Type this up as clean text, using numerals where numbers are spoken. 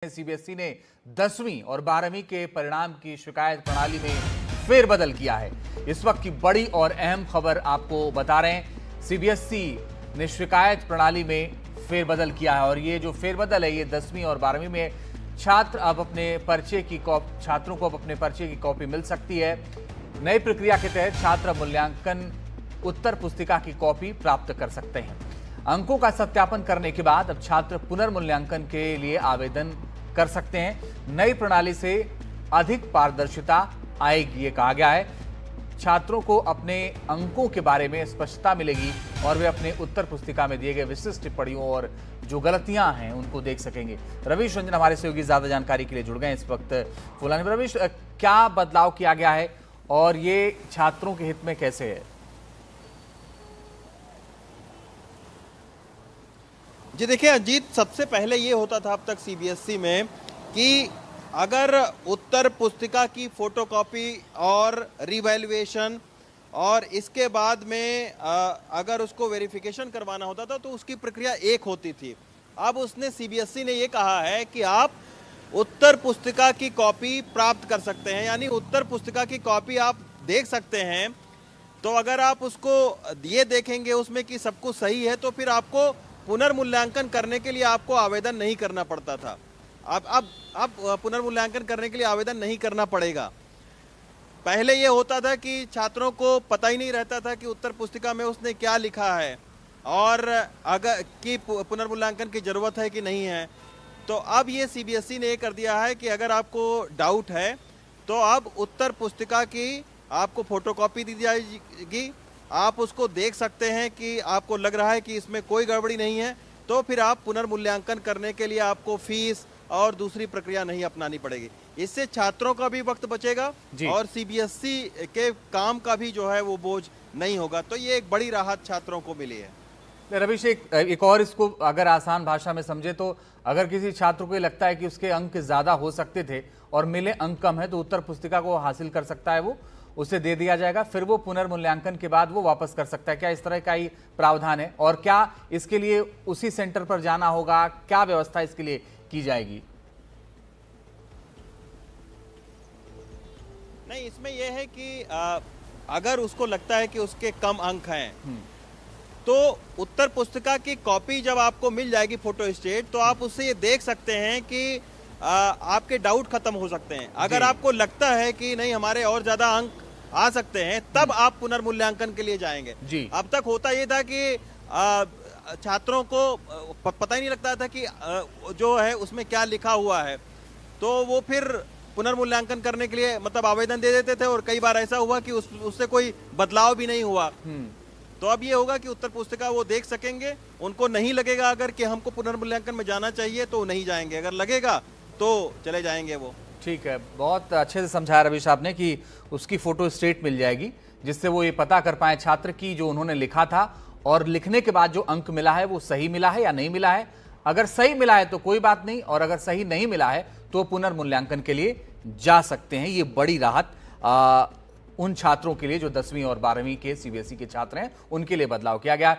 CBSE ने 10वीं और 12वीं के परिणाम की शिकायत प्रणाली में फेरबदल किया है। इस वक्त की बड़ी और अहम खबर आपको बता रहे हैं। सीबीएसई ने शिकायत प्रणाली में फेरबदल किया है और ये जो फेरबदल है ये 10वीं और 12वीं में छात्रों को अब अपने पर्चे की कॉपी मिल सकती है। नई प्रक्रिया के तहत छात्र मूल्यांकन उत्तर पुस्तिका की कॉपी प्राप्त कर सकते हैं। अंकों का सत्यापन करने के बाद अब छात्र पुनर्मूल्यांकन के लिए आवेदन कर सकते हैं। नई प्रणाली से अधिक पारदर्शिता आएगी, ये कहा गया है। छात्रों को अपने अंकों के बारे में स्पष्टता मिलेगी और वे अपने उत्तर पुस्तिका में दिए गए विशिष्ट टिप्पणियों और जो गलतियां हैं उनको देख सकेंगे। रवीश रंजन हमारे सहयोगी ज्यादा जानकारी के लिए जुड़ गए इस वक्त फुलानी में। रवीश, क्या बदलाव किया गया है और ये छात्रों के हित में कैसे है? जी देखिए अजीत, सबसे पहले ये होता था अब तक सीबीएसई में कि अगर उत्तर पुस्तिका की फोटोकॉपी और रिवैल्यूएशन और इसके बाद में अगर उसको वेरिफिकेशन करवाना होता था तो उसकी प्रक्रिया एक होती थी। अब उसने सीबीएसई ने ये कहा है कि आप उत्तर पुस्तिका की कॉपी प्राप्त कर सकते हैं, यानी उत्तर पुस्तिका की कॉपी आप देख सकते हैं। तो अगर आप उसको ये देखेंगे उसमें कि सब कुछ सही है तो फिर आपको पुनर्मूल्यांकन करने के लिए आपको आवेदन नहीं करना पड़ता था। अब पुनर्मूल्यांकन करने के लिए आवेदन नहीं करना पड़ेगा। पहले ये होता था कि छात्रों को पता ही नहीं रहता था कि उत्तर पुस्तिका में उसने क्या लिखा है और अगर कि पुनर्मूल्यांकन की जरूरत है कि नहीं है। तो अब ये सीबीएसई ने ये कर दिया है कि अगर आपको डाउट है तो अब उत्तर पुस्तिका की आपको फोटोकॉपी दी जाएगी, आप उसको देख सकते हैं कि आपको लग रहा है कि इसमें कोई गड़बड़ी नहीं है, तो फिर आप पुनर्मूल्यांकन करने के लिए आपको फीस और दूसरी प्रक्रिया नहीं अपनानी पड़ेगी। इससे छात्रों का भी वक्त बचेगा और सीबीएसई के काम का भी जो है वो बोझ नहीं होगा। तो ये एक बड़ी राहत छात्रों को मिली है। रवीश, एक और इसको अगर आसान भाषा में समझे तो अगर किसी छात्र को लगता है कि उसके अंक ज्यादा हो सकते थे और मिले अंक कम है तो उत्तर पुस्तिका को हासिल कर सकता है, वो उसे दे दिया जाएगा, फिर वो पुनर्मूल्यांकन के बाद वो वापस कर सकता है। क्या इस तरह का ही प्रावधान है और क्या इसके लिए उसी सेंटर पर जाना होगा? क्या व्यवस्था इसके लिए की जाएगी? नहीं, इसमें यह है कि अगर उसको लगता है कि उसके कम अंक हैं तो उत्तर पुस्तिका की कॉपी जब आपको मिल जाएगी फोटो स्टेट, तो आप उससे ये देख सकते हैं कि आपके डाउट खत्म हो सकते हैं। अगर आपको लगता है कि नहीं हमारे और ज्यादा अंक आ सकते हैं तब आप पुनर्मूल्यांकन के लिए जाएंगे। अब तक होता ये था कि छात्रों को पता ही नहीं लगता था कि जो है उसमें क्या लिखा हुआ है, तो वो फिर पुनर्मूल्यांकन करने के लिए मतलब आवेदन दे देते थे और कई बार ऐसा हुआ कि उससे कोई बदलाव भी नहीं हुआ। तो अब ये होगा कि उत्तर पुस्तिका वो देख सकेंगे, उनको नहीं लगेगा अगर कि हमको पुनर्मूल्यांकन में जाना चाहिए तो नहीं जाएंगे, अगर लगेगा तो चले जाएंगे वो। ठीक है, बहुत अच्छे से समझाया रवीश आपने कि उसकी फोटो स्टेट मिल जाएगी जिससे वो ये पता कर पाए छात्र की जो उन्होंने लिखा था और लिखने के बाद जो अंक मिला है वो सही मिला है या नहीं मिला है। अगर सही मिला है तो कोई बात नहीं और अगर सही नहीं मिला है तो पुनर्मूल्यांकन के लिए जा सकते हैं। ये बड़ी राहत उन छात्रों के लिए जो 10वीं और 12वीं के सीबीएसई के छात्र हैं, उनके लिए बदलाव किया गया।